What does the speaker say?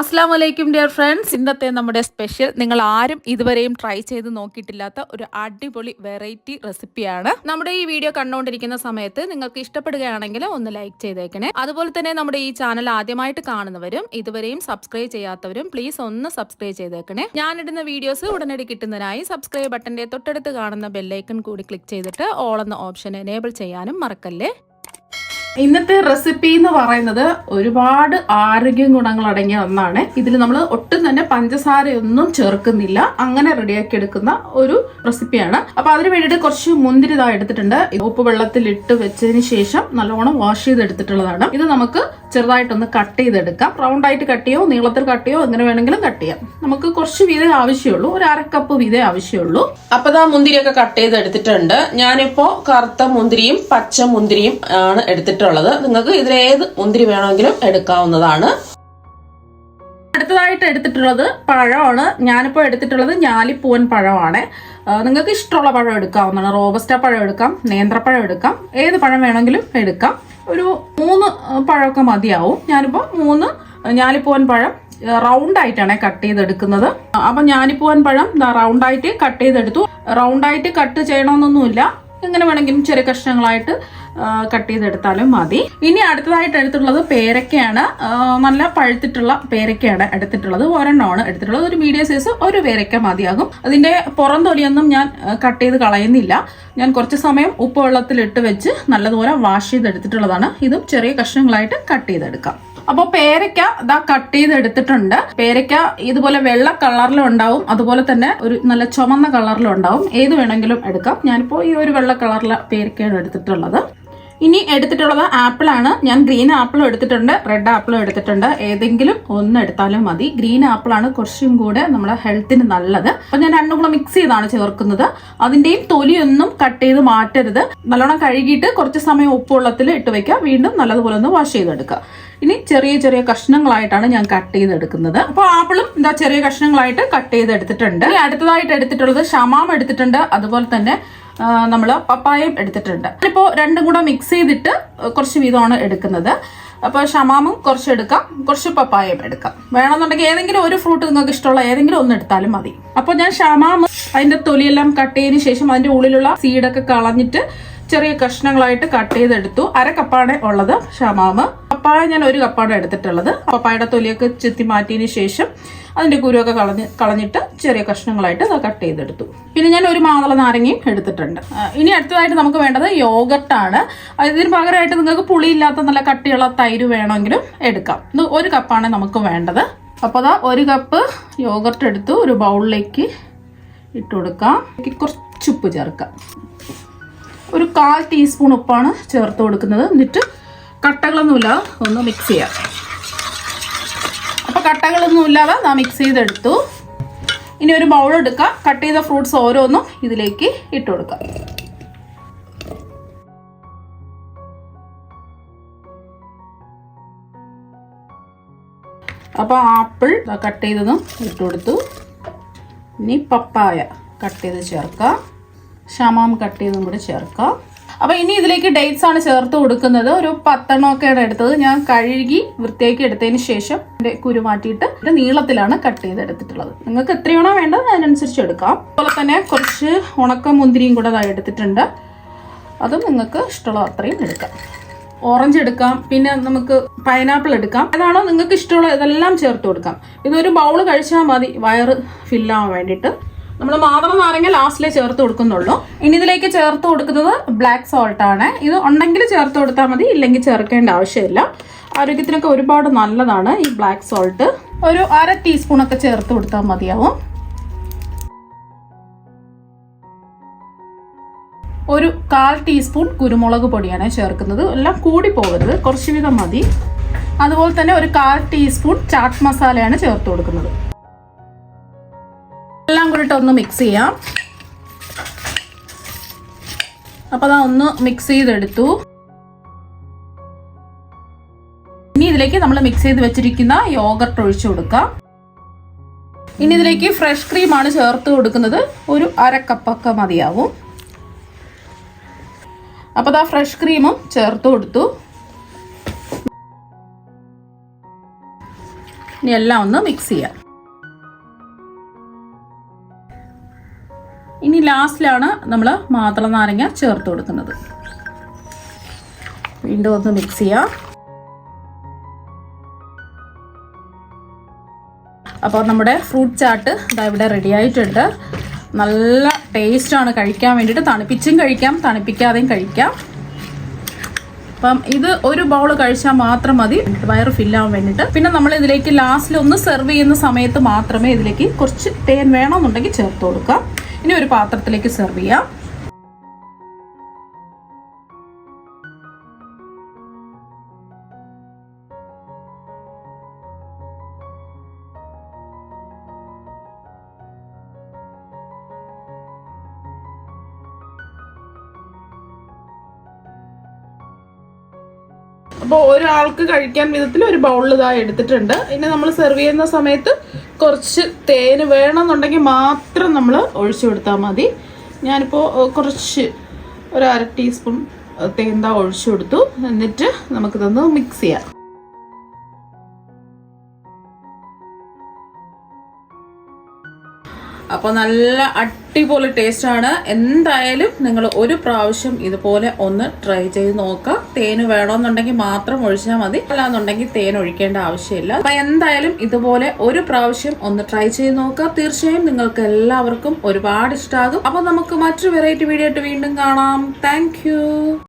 അസ്സലാമു അലൈക്കും dear friends. ഇന്നത്തെ നമ്മുടെ സ്പെഷ്യൽ നിങ്ങൾ ആരും ഇതുവരെയും ട്രൈ ചെയ്ത് നോക്കിയിട്ടില്ലാത്ത ഒരു അടിപൊളി വെറൈറ്റി റെസിപ്പിയാണ്. നമ്മുടെ ഈ വീഡിയോ കണ്ടുകൊണ്ടിരിക്കുന്ന സമയത്ത് നിങ്ങൾക്ക് ഇഷ്ടപ്പെടുകയാണെങ്കിൽ ഒന്ന് ലൈക്ക് ചെയ്തേക്കണേ. അതുപോലെ തന്നെ നമ്മുടെ ഈ ചാനൽ ആദ്യമായിട്ട് കാണുന്നവരും ഇതുവരെയും സബ്സ്ക്രൈബ് ചെയ്യാത്തവരും പ്ലീസ് ഒന്ന് സബ്സ്ക്രൈബ് ചെയ്തേക്കണേ. ഞാനിടുന്ന വീഡിയോസ് ഉടനടി കിട്ടുന്നതിനായി സബ്സ്ക്രൈബ് ബട്ടന്റെ തൊട്ടടുത്ത് കാണുന്ന ബെല്ലൈക്കൺ കൂടി ക്ലിക്ക് ചെയ്തിട്ട് ഓൾ എന്ന ഓപ്ഷൻ എനേബിൾ ചെയ്യാനും മറക്കല്ലേ. ഇന്നത്തെ റെസിപ്പി എന്ന് പറയുന്നത് ഒരുപാട് ആരോഗ്യ ഗുണങ്ങൾ അടങ്ങിയ ഒന്നാണ്. ഇതിൽ നമ്മൾ ഒട്ടും തന്നെ പഞ്ചസാരയൊന്നും ചേർക്കുന്നില്ല, അങ്ങനെ റെഡിയാക്കി എടുക്കുന്ന ഒരു റെസിപ്പിയാണ്. അപ്പൊ അതിന് വേണ്ടിയിട്ട് കുറച്ച് മുന്തിരി എടുത്തിട്ടുണ്ട്. ഉപ്പ് വെള്ളത്തിൽ ഇട്ട് വെച്ചതിന് ശേഷം നല്ലോണം വാഷ് ചെയ്തെടുത്തിട്ടുള്ളതാണ്. ഇത് നമുക്ക് ചെറുതായിട്ടൊന്ന് കട്ട് ചെയ്തെടുക്കാം. റൗണ്ട് ആയിട്ട് കട്ട് ചെയ്യോ, നീളത്തിൽ കട്ട് ചെയ്യോ, എങ്ങനെ വേണമെങ്കിലും കട്ട് ചെയ്യാം. നമുക്ക് കുറച്ച് വീതം ആവശ്യമുള്ളൂ, ഒരു 1/2 കപ്പ് വീതം ആവശ്യമുള്ളൂ. അപ്പൊ മുന്തിരിയൊക്കെ കട്ട് ചെയ്തെടുത്തിട്ടുണ്ട്. ഞാനിപ്പോ കറുത്ത മുന്തിരിയും പച്ച മുന്തിരിയും ആണ് എടുത്തിട്ടുള്ളത്. നിങ്ങൾക്ക് ഇതിലേത് മുന്തിരി വേണമെങ്കിലും എടുക്കാവുന്നതാണ്. അടുത്തതായിട്ട് എടുത്തിട്ടുള്ളത് പഴമാണ്. ഞാനിപ്പോൾ എടുത്തിട്ടുള്ളത് ഞാലിപ്പൂവൻ പഴമാണ്. നിങ്ങൾക്ക് ഇഷ്ടമുള്ള പഴം എടുക്കാവുന്നതാണ്. റോബസ്റ്റ പഴം എടുക്കാം, നേന്ത്രപ്പഴം എടുക്കാം, ഏത് പഴം വേണമെങ്കിലും എടുക്കാം. ഒരു 3 പഴമൊക്കെ മതിയാവും. ഞാനിപ്പോൾ 3 ഞാലിപ്പൂവൻ പഴം റൗണ്ട് ആയിട്ടാണ് കട്ട് ചെയ്തെടുക്കുന്നത്. അപ്പൊ ഞാലിപ്പൂവൻ പഴം റൗണ്ടായിട്ട് കട്ട് ചെയ്തെടുത്തു. റൗണ്ടായിട്ട് കട്ട് ചെയ്യണമെന്നൊന്നുമില്ല, എങ്ങനെ വേണമെങ്കിലും ചെറിയ കഷ്ണങ്ങളായിട്ട് കട്ട് ചെയ്തെടുത്താലും മതി. ഇനി അടുത്തതായിട്ട് എടുത്തിട്ടുള്ളത് പേരക്കയാണ്. നല്ല പഴുത്തിട്ടുള്ള പേരക്കയാണ് എടുത്തിട്ടുള്ളത്. ഒരെണ്ണമാണ് എടുത്തിട്ടുള്ളത്. ഒരു മീഡിയം സൈസ് ഒരു പേരക്ക മതിയാകും. അതിന്റെ പുറം തൊലിയൊന്നും ഞാൻ കട്ട് ചെയ്ത് കളയുന്നില്ല. ഞാൻ കുറച്ച് സമയം ഉപ്പ് വെള്ളത്തിൽ ഇട്ട് വെച്ച് നല്ലതുപോലെ വാഷ് ചെയ്തെടുത്തിട്ടുള്ളതാണ്. ഇതും ചെറിയ കഷ്ണങ്ങളായിട്ട് കട്ട് ചെയ്തെടുക്കാം. അപ്പോൾ പേരയ്ക്ക കട്ട് ചെയ്തെടുത്തിട്ടുണ്ട്. പേരയ്ക്ക ഇതുപോലെ വെള്ള കളറിലും ഉണ്ടാവും, അതുപോലെ തന്നെ ഒരു നല്ല ചുമന്ന കളറിലും ഉണ്ടാവും. ഏത് വേണമെങ്കിലും എടുക്കാം. ഞാനിപ്പോൾ ഈ ഒരു വെള്ള കളറിലെ പേരയ്ക്കയാണ് എടുത്തിട്ടുള്ളത്. ഇനി എടുത്തിട്ടുള്ളത് ആപ്പിളാണ്. ഞാൻ ഗ്രീൻ ആപ്പിളും എടുത്തിട്ടുണ്ട്, റെഡ് ആപ്പിളും എടുത്തിട്ടുണ്ട്. ഏതെങ്കിലും ഒന്ന് എടുത്താലും മതി. ഗ്രീൻ ആപ്പിളാണ് കുറച്ചും കൂടെ നമ്മുടെ ഹെൽത്തിന് നല്ലത്. അപ്പൊ ഞാൻ രണ്ടും കൂടെ മിക്സ് ചെയ്താണ് ചേർക്കുന്നത്. അതിന്റെയും തൊലിയൊന്നും കട്ട് ചെയ്ത് മാറ്റരുത്. നല്ലോണം കഴുകിയിട്ട് കുറച്ച് സമയം ഉപ്പുവെള്ളത്തിൽ ഇട്ട് വെക്കുക. വീണ്ടും നല്ലതുപോലെ ഒന്ന് വാഷ് ചെയ്തെടുക്കുക. ഇനി ചെറിയ ചെറിയ കഷ്ണങ്ങളായിട്ടാണ് ഞാൻ കട്ട് ചെയ്തെടുക്കുന്നത്. അപ്പോൾ ആപ്പിളും ചെറിയ കഷ്ണങ്ങളായിട്ട് കട്ട് ചെയ്തെടുത്തിട്ടുണ്ട്. ഇനി അടുത്തതായിട്ട് എടുത്തിട്ടുള്ളത് ഷമാം എടുത്തിട്ടുണ്ട്, അതുപോലെ തന്നെ നമ്മൾ പപ്പായയും എടുത്തിട്ടുണ്ട്. ഇപ്പോൾ രണ്ടും കൂടെ മിക്സ് ചെയ്തിട്ട് കുറച്ച് വീതമാണ് എടുക്കുന്നത്. അപ്പോൾ ഷമാമും കുറച്ച് എടുക്കാം, കുറച്ച് പപ്പായയും എടുക്കാം. വേണമെന്നുണ്ടെങ്കിൽ ഏതെങ്കിലും ഒരു ഫ്രൂട്ട് നിങ്ങൾക്ക് ഇഷ്ടമുള്ള ഏതെങ്കിലും ഒന്ന് എടുത്താലും മതി. അപ്പോൾ ഞാൻ ഷമാം അതിന്റെ തൊലിയെല്ലാം കട്ട് ചെയ്തതിന് ശേഷം അതിന്റെ ഉള്ളിലുള്ള സീഡൊക്കെ കളഞ്ഞിട്ട് ചെറിയ കഷ്ണങ്ങളായിട്ട് കട്ട് ചെയ്തെടുത്തു. 1/2 കപ്പാണ് ഉള്ളത് ഷമാമ്. പപ്പായ ഞാൻ 1 കപ്പാണ് എടുത്തിട്ടുള്ളത്. പപ്പായയുടെ തൊലിയൊക്കെ ചെത്തി മാറ്റിയതിന് ശേഷം അതിന്റെ കുരുവൊക്കെ കളഞ്ഞിട്ട് ചെറിയ കഷ്ണങ്ങളായിട്ട് കട്ട് ചെയ്തെടുത്തു. പിന്നെ ഞാൻ ഒരു മാതള നാരങ്ങയും എടുത്തിട്ടുണ്ട്. ഇനി അടുത്തതായിട്ട് നമുക്ക് വേണ്ടത് യോഗർട്ടാണ്. ഇതിന് പകരമായിട്ട് നിങ്ങൾക്ക് പുളിയില്ലാത്ത നല്ല കട്ടിയുള്ള തൈര് വേണമെങ്കിലും എടുക്കാം. ഇത് 1 കപ്പാണ് നമുക്ക് വേണ്ടത്. അപ്പോൾ 1 കപ്പ് യോഗർട്ട് എടുത്തു ഒരു ബൗളിലേക്ക് ഇട്ട് കൊടുക്കാം. കുറച്ച് ഉപ്പ് ചേർക്കാം. ഒരു 1/4 ടീസ്പൂൺ ഉപ്പാണ് ചേർത്ത് കൊടുക്കുന്നത്. എന്നിട്ട് കട്ടകളൊന്നുമില്ലാതെ ഒന്ന് മിക്സ് ചെയ്യാം. അപ്പോൾ കട്ടകളൊന്നും ഇല്ലാതെ മിക്സ് ചെയ്തെടുത്തു. ഇനി ഒരു ബൗൾ എടുക്കാം. കട്ട് ചെയ്ത ഫ്രൂട്ട്സ് ഓരോന്നും ഇതിലേക്ക് ഇട്ട് കൊടുക്കാം. അപ്പോൾ ആപ്പിൾ കട്ട് ചെയ്തതും ഇട്ട് കൊടുത്തു. ഇനി പപ്പായ കട്ട് ചെയ്ത് ചേർക്കാം. ഷമാം കട്ട് ചെയ്തും കൂടി ചേർക്കാം. അപ്പോൾ ഇനി ഇതിലേക്ക് ഡേറ്റ്സ് ആണ് ചേർത്ത് കൊടുക്കുന്നത്. ഒരു 10 എണ്ണമൊക്കെയാണ് എടുത്തത്. ഞാൻ കഴുകി വൃത്തിയാക്കി എടുത്തതിന് ശേഷം കുരു മാറ്റിയിട്ട് നീളത്തിലാണ് കട്ട് ചെയ്തെടുത്തിട്ടുള്ളത്. നിങ്ങൾക്ക് എത്രയാണോ വേണ്ടത് അതിനനുസരിച്ച് എടുക്കാം. അതുപോലെ തന്നെ കുറച്ച് ഉണക്ക മുന്തിരിയും കൂടെ എടുത്തിട്ടുണ്ട്. അതും നിങ്ങൾക്ക് ഇഷ്ടമുള്ള അത്രയും എടുക്കാം. ഓറഞ്ച് എടുക്കാം, പിന്നെ നമുക്ക് പൈനാപ്പിൾ എടുക്കാം. ഏതാണോ നിങ്ങൾക്ക് ഇഷ്ടമുള്ള ഇതെല്ലാം ചേർത്ത് കൊടുക്കാം. ഇതൊരു ബൗൾ കഴിച്ചാൽ മതി വയറ് ഫില്ലാവാൻ വേണ്ടിയിട്ട്. നമ്മൾ മാതള നാരങ്ങ ലാസ്റ്റിലേ ചേർത്ത് കൊടുക്കുന്നുള്ളൂ. ഇനി ഇതിലേക്ക് ചേർത്ത് കൊടുക്കുന്നത് ബ്ലാക്ക് സോൾട്ട് ആണ്. ഇത് ഉണ്ടെങ്കിൽ ചേർത്ത് കൊടുത്താൽ മതി, ഇല്ലെങ്കിൽ ചേർക്കേണ്ട ആവശ്യമില്ല. ആരോഗ്യത്തിനൊക്കെ ഒരുപാട് നല്ലതാണ് ഈ ബ്ലാക്ക് സോൾട്ട്. ഒരു 1/2 ടീസ്പൂണൊക്കെ ചേർത്ത് കൊടുത്താൽ മതിയാവും. ഒരു 1/4 ടീസ്പൂൺ കുരുമുളക് പൊടിയാണ് ചേർക്കുന്നത്. എല്ലാം കൂടി പോകരുത്, കുറച്ച് വീതം മതി. അതുപോലെ തന്നെ ഒരു 1/4 ടീസ്പൂൺ ചാട്ട് മസാലയാണ് ചേർത്ത് കൊടുക്കുന്നത്. എല്ലാം കൂടിയിട്ട് ഒന്ന് മിക്സ് ചെയ്യാം. അപ്പോൾ ഒന്ന് മിക്സ് ചെയ്തെടുത്തു. ഇനി ഇതിലേക്ക് നമ്മൾ മിക്സ് ചെയ്ത് വെച്ചിരിക്കുന്ന യോഗർട്ട് ഒഴിച്ചു കൊടുക്കാം. ഇനി ഇതിലേക്ക് ഫ്രഷ് ക്രീമാണ് ചേർത്ത് കൊടുക്കുന്നത്. ഒരു 1/2 കപ്പൊക്കെ മതിയാവും. അപ്പോൾ ഫ്രഷ് ക്രീമും ചേർത്ത് കൊടുത്തു. ഇനി എല്ലാം ഒന്ന് മിക്സ് ചെയ്യാം. ഇനി ലാസ്റ്റിലാണ് നമ്മൾ മാതള നാരങ്ങ ചേർത്ത് കൊടുക്കുന്നത്. വീണ്ടും ഒന്ന് മിക്സ് ചെയ്യാം. അപ്പോൾ നമ്മുടെ ഫ്രൂട്ട് ചാട്ട് ഇതാ ഇവിടെ റെഡി ആയിട്ടുണ്ട്. നല്ല ടേസ്റ്റാണ് കഴിക്കാൻ വേണ്ടിയിട്ട്. തണുപ്പിച്ചും കഴിക്കാം, തണുപ്പിക്കാതെയും കഴിക്കാം. അപ്പം ഇത് ഒരു ബൗൾ കഴിച്ചാൽ മാത്രം മതി വയറ് ഫില്ലാവാൻ വേണ്ടിയിട്ട്. പിന്നെ നമ്മൾ ഇതിലേക്ക് ലാസ്റ്റിൽ ഒന്ന് സെർവ് ചെയ്യുന്ന സമയത്ത് മാത്രമേ ഇതിലേക്ക് കുറച്ച് തേൻ വേണമെന്നുണ്ടെങ്കിൽ ചേർത്ത് കൊടുക്കാം. ഇനി ഒരു പാത്രത്തിലേക്ക് സെർവ് ചെയ്യാം. അപ്പോൾ ഒരാൾക്ക് കഴിക്കാൻ വിധത്തിൽ ഒരു ബൗളിൽ ഇതായി എടുത്തിട്ടുണ്ട്. ഇനി നമ്മൾ സെർവ് ചെയ്യുന്ന സമയത്ത് കുറച്ച് തേന് വേണമെന്നുണ്ടെങ്കിൽ മാത്രം നമ്മൾ ഒഴിച്ചു കൊടുത്താൽ മതി. ഞാനിപ്പോൾ കുറച്ച് ഒരു 1/2 ടീസ്പൂൺ തേൻ ഒഴിച്ചു കൊടുത്തു. എന്നിട്ട് നമുക്കിതൊന്ന് മിക്സ് ചെയ്യാം. അപ്പോൾ നല്ല അടിപൊളി ടേസ്റ്റാണ്. എന്തായാലും നിങ്ങൾ ഒരു പ്രാവശ്യം ഇതുപോലെ ഒന്ന് ട്രൈ ചെയ്ത് നോക്കുക. തേന് വേണമെന്നുണ്ടെങ്കിൽ മാത്രം ഒഴിച്ചാൽ മതി, അല്ലാന്നുണ്ടെങ്കിൽ തേൻ ഒഴിക്കേണ്ട ആവശ്യമില്ല. അപ്പം എന്തായാലും ഇതുപോലെ ഒരു പ്രാവശ്യം ഒന്ന് ട്രൈ ചെയ്ത് നോക്കുക. തീർച്ചയായും നിങ്ങൾക്ക് എല്ലാവർക്കും ഒരുപാട് ഇഷ്ടമാകും. അപ്പോൾ നമുക്ക് മറ്റൊരു വെറൈറ്റി വീഡിയോ ആയിട്ട് വീണ്ടും കാണാം. താങ്ക്